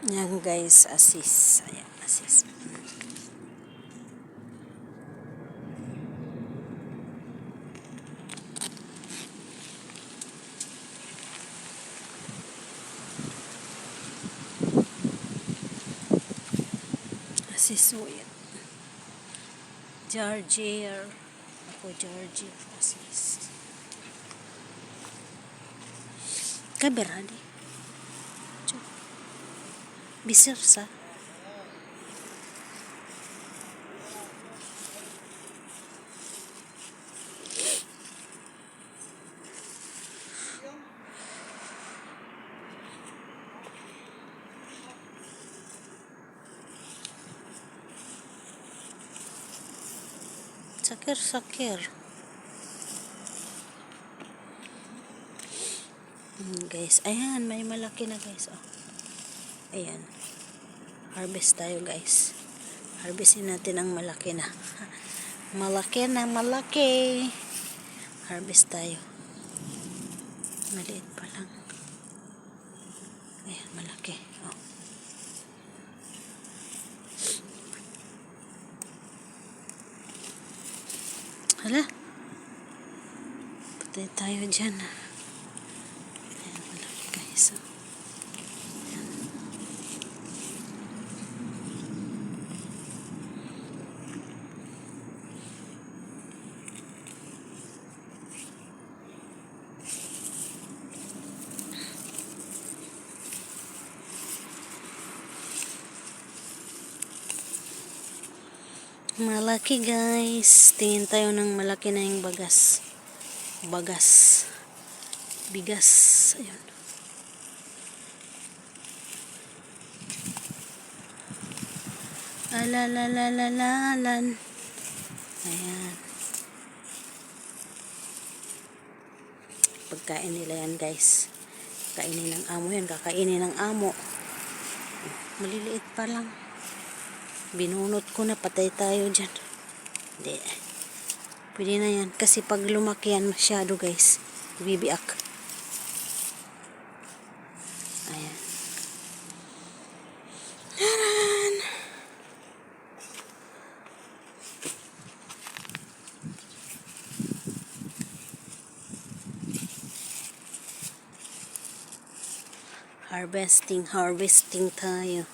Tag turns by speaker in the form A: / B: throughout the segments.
A: Yan guys, assist. Ayan, assist. Assist mo yan. Georgia. Ako Georgia. Assist. Kaberali. Bisir sa. Sakir. Guys, ayan, may malaki na guys. Oh. Ayan. Harvest tayo guys. Harvestin natin ang malaki na. Malaki. Harvest tayo. Maliit pa lang. Ayan, malaki. Oh. Hala. Patay tayo dyan. Ayan, malaki guys. Oh. Malaki guys. Tingin tayo ng malaki na yung bigas. Ayun. Alalalalan. Ayan. Pagkain nila yan guys. Kainin ng amo yan. Kakainin ng amo. Maliliit pa lang. Binunot ko na, patay tayo dyan. Hindi. Pwede na yan. Kasi pag lumaki yan masyado guys, bibiak. Ayan. Taran! Harvesting tayo.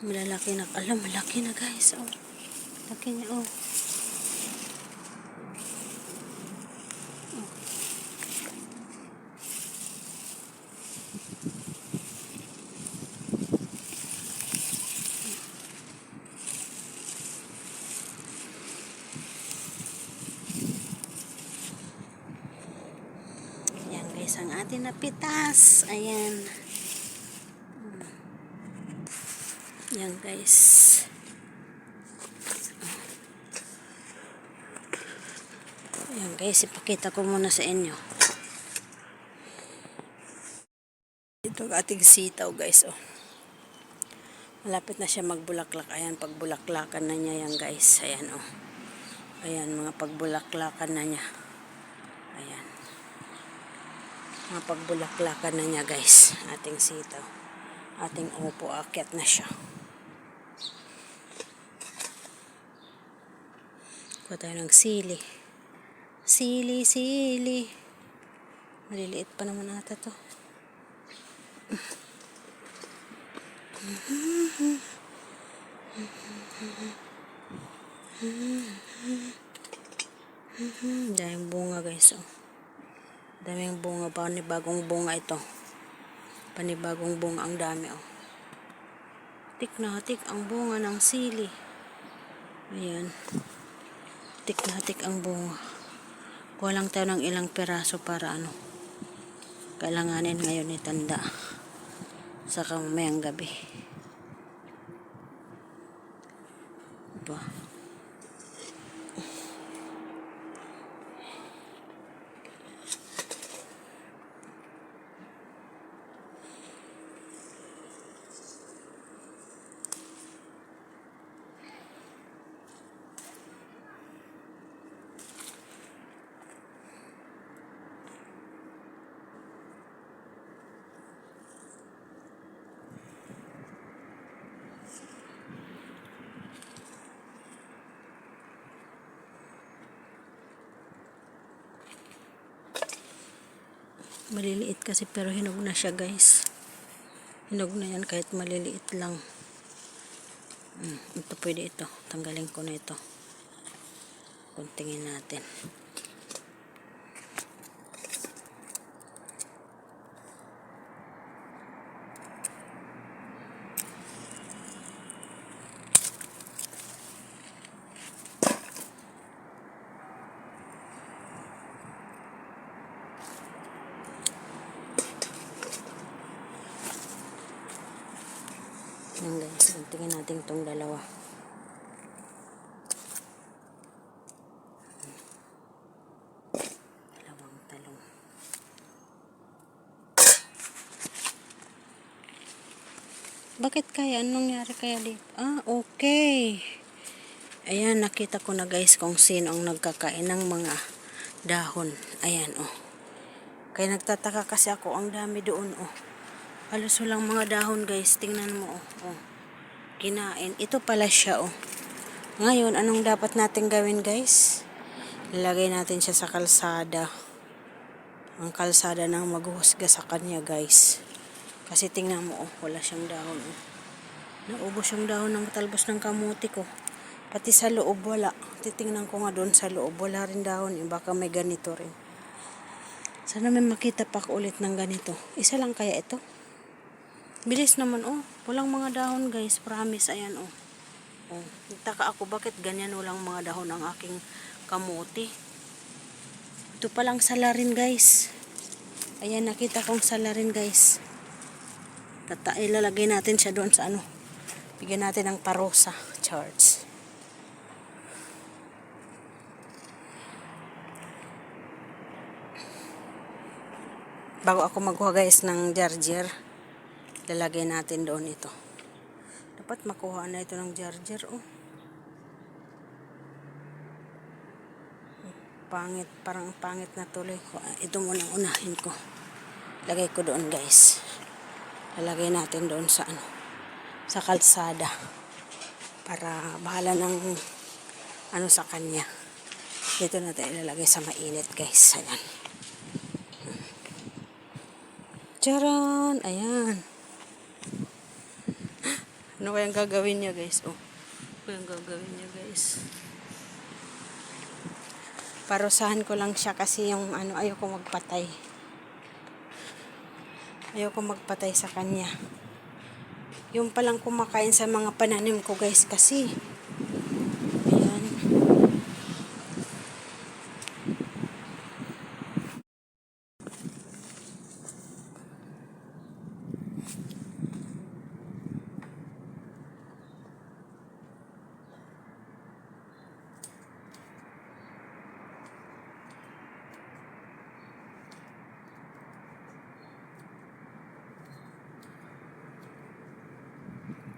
A: Malalaki na. Alam, malaki na guys. Oh. Laki niya. Oh. Yan guys, ang atin na pitas. Ayan. Yan guys. Yan guys, ipakita ko muna sa inyo. Ito ating sitaw guys. Oh. Malapit na siya magbulaklak. Ayan, pagbulaklakan na niya yan guys. Ayan oh. Ayan, mga pagbulaklakan na niya. Ayan. Mga pagbulaklakan na niya guys. Ating sitaw. Ating upo, akyat na siya. Kuha tayo ng sili. Sili. Maliliit pa naman ata to. Daming bunga guys. Oh. Daming bunga. Panibagong bunga ito. Panibagong bunga ang dami. Oh. Tik na tik ang bunga ng sili. Ayan. Tik na tik ang bunga. Kuha lang tayo ng ilang peraso para ano. Kailanganin ngayon itanda. Saka mamayang gabi. Diba? Maliliit kasi pero hinog na siya guys. Hinog na yan kahit maliliit lang. Ito pwede ito. Tanggalin ko na ito. Kuntingin natin. Yan guys, tingnan natin itong dalawa. Dalawang talong. Bakit kaya? Anong nangyari kaya dito? Okay. Ayan, nakita ko na guys kung sino ang nagkakain ng mga dahon. Ayan, Kaya nagtataka kasi ako, ang dami doon, Halos walang mga dahon guys. Tingnan mo, Kinain. Ito pala siya, Ngayon, anong dapat natin gawin guys? Ilagay natin siya sa kalsada. Ang kalsada nang maghuhusga sa kanya guys. Kasi tingnan mo, wala siyang dahon, Naubos yung dahon ng talbos ng kamuti ko. Pati sa loob wala. Titingnan ko nga doon sa loob. Wala rin dahon, Baka may ganito rin. Sana may makita pa ako ulit ng ganito. Isa lang kaya ito? Bilis naman, Walang mga dahon guys. Promise, ayan, Nagtaka ako bakit ganyan walang mga dahon ang aking kamuti. Ito palang salarin guys. Ayan, nakita kong salarin guys. Ilalagay natin siya doon sa Bigyan natin ng parosa. Charge. Bago ako magkuha guys ng jarjer, lalagay natin doon ito. Dapat makuha na ito ng jarjer, Pangit, parang pangit na tuloy ko. Ito muna unahin ko. Lagay ko doon guys. Lalagay natin doon sa sa kalsada. Para bahala ng sa kanya. Dito natin ilalagay sa mainit guys. Ayan. Charan! Ayan. Ano kayang gagawin niya guys? Ano kayang gagawin niya guys? Parusahan ko lang siya kasi yung ayoko magpatay. Ayoko magpatay sa kanya. Yung palang kumakain sa mga pananim ko guys kasi. Ayan.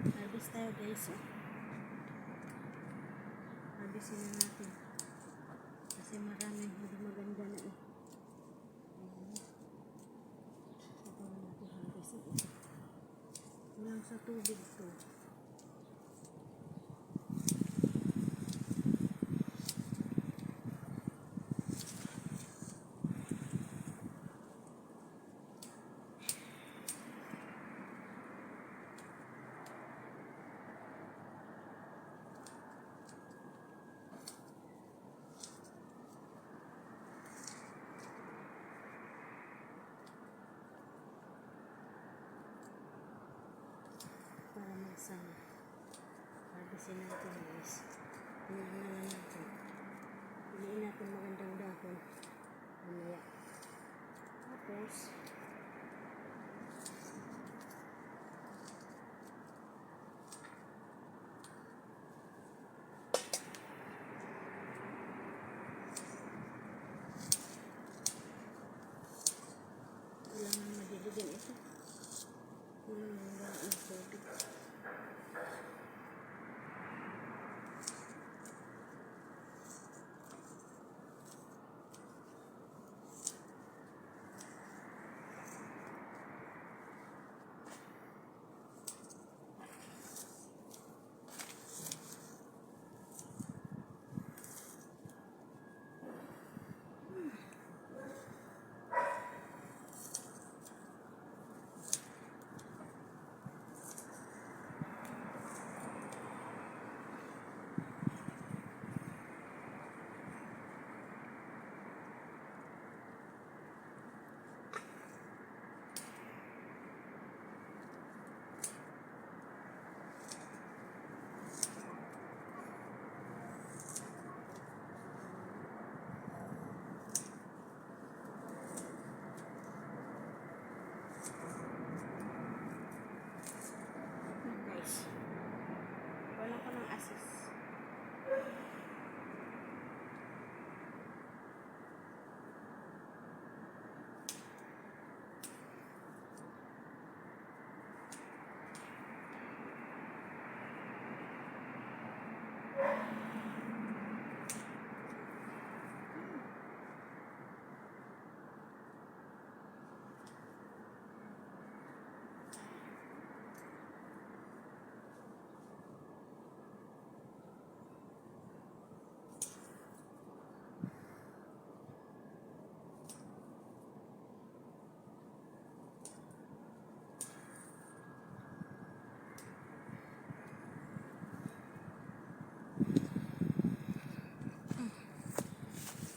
A: Harvest tayo guys. Harvestin na natin. Kasi maraming hindi maganda na Ito na natin harvestin ito. Walang sa tubig to. Para magsama. Harvestin natin guys. Pinahin na natin. Piliin natin magandang dahon. Mamaya. Tapos, kailangan madiligin ito. Hanggang ang tubig.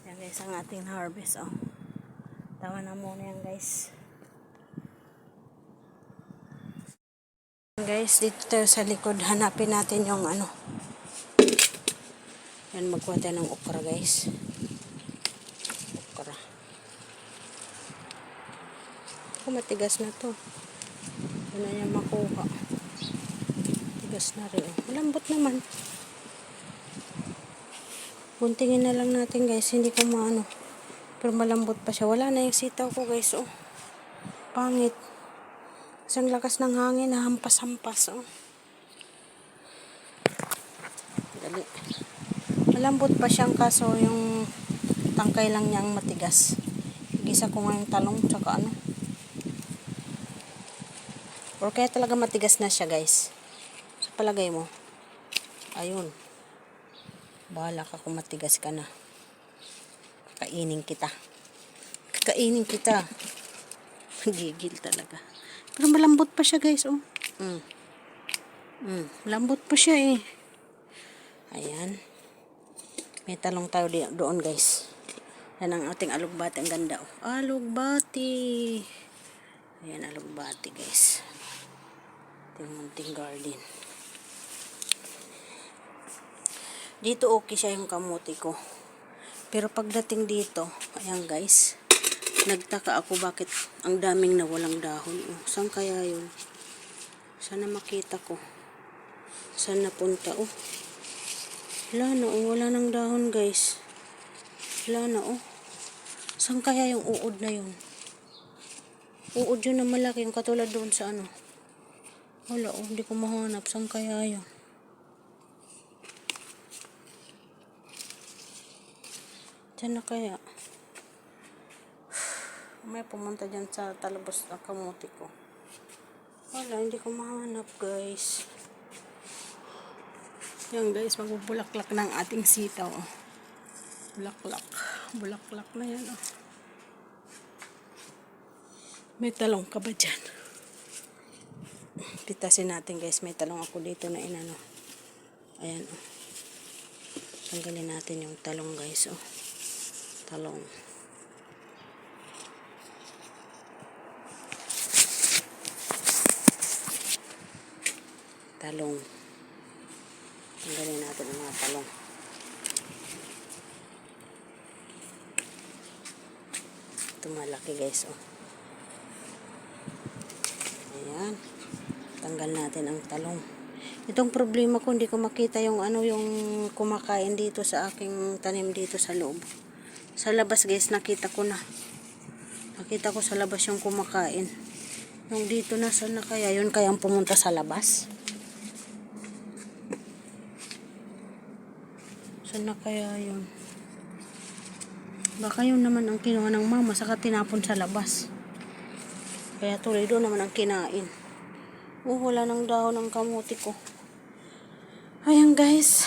A: Yan guys, ang ating harvest. Oh. Tawa na muna yan guys. Guys, dito tayo sa likod. Hanapin natin yung ano. Yan, magkuha tayo ng okra guys. Okra. Oh, matigas na to. Yan na yan makuha. Tigas na rin. Malambot naman. Buntingin na lang natin guys. Hindi ko maano. Pero malambot pa siya. Wala na yung sitaw ko guys. Oh. Pangit. Isang lakas ng hangin na hampas-hampas. Oh. Dali. Malambot pa siyang kaso yung tangkay lang niyang matigas. Gisa ko nga yung talong tsaka ano. Or kaya talaga matigas na siya guys. Sa palagay mo. Ayun. Bahala ka kung matigas ka na. Kakainin kita. Kakainin kita. Gigil talaga. Pero malambot pa siya guys. Oh. Malambot pa siya eh. Ayan. May talong tayo doon guys. Yan ang ating alugbati. Ang ganda. Oh. Alugbati. Ayan alugbati guys. Ating munting garden. Dito okay siya yung kamuti ko. Pero pagdating dito, ayan guys, nagtaka ako bakit ang daming nawalang dahon. Oh, saan kaya yun? Sana makita ko. Saan napunta? Oh. Wala na oh, wala nang dahon guys. Wala na oh. Saan kaya yung uod na yun? Uod yun na malaki, yung katulad doon sa ano. Wala oh, hindi ko mahanap. Saan kaya yun? Diyan na kaya. May pumunta dyan sa talabos ng kamuti ko. Wala, hindi ko mahanap guys. Yan guys, magbubulaklak ng ating sitaw. Oh. Bulaklak. Bulaklak na yan. Oh. May talong ka ba dyan? Pitasin natin guys. May talong ako dito na inano. Ayan. Oh. Tanggalin natin yung talong guys. Oh. Talong. Talong. Tanggalin natin ang mga talong. Ito malaki guys. Oh. Ayan. Tanggal natin ang talong. Itong problema ko, hindi ko makita yung ano yung kumakain dito sa aking tanim dito sa loob. Sa labas guys, nakita ko na. Nakita ko sa labas yung kumakain. Yung dito na, saan na kaya? Yun kaya ang pumunta sa labas? Saan na kaya yun? Baka yun naman ang kinuha ng mama, saka tinapon sa labas. Kaya tuloy doon naman ang kinain. Wala ng dahon ng kamuti ko. Ayan guys.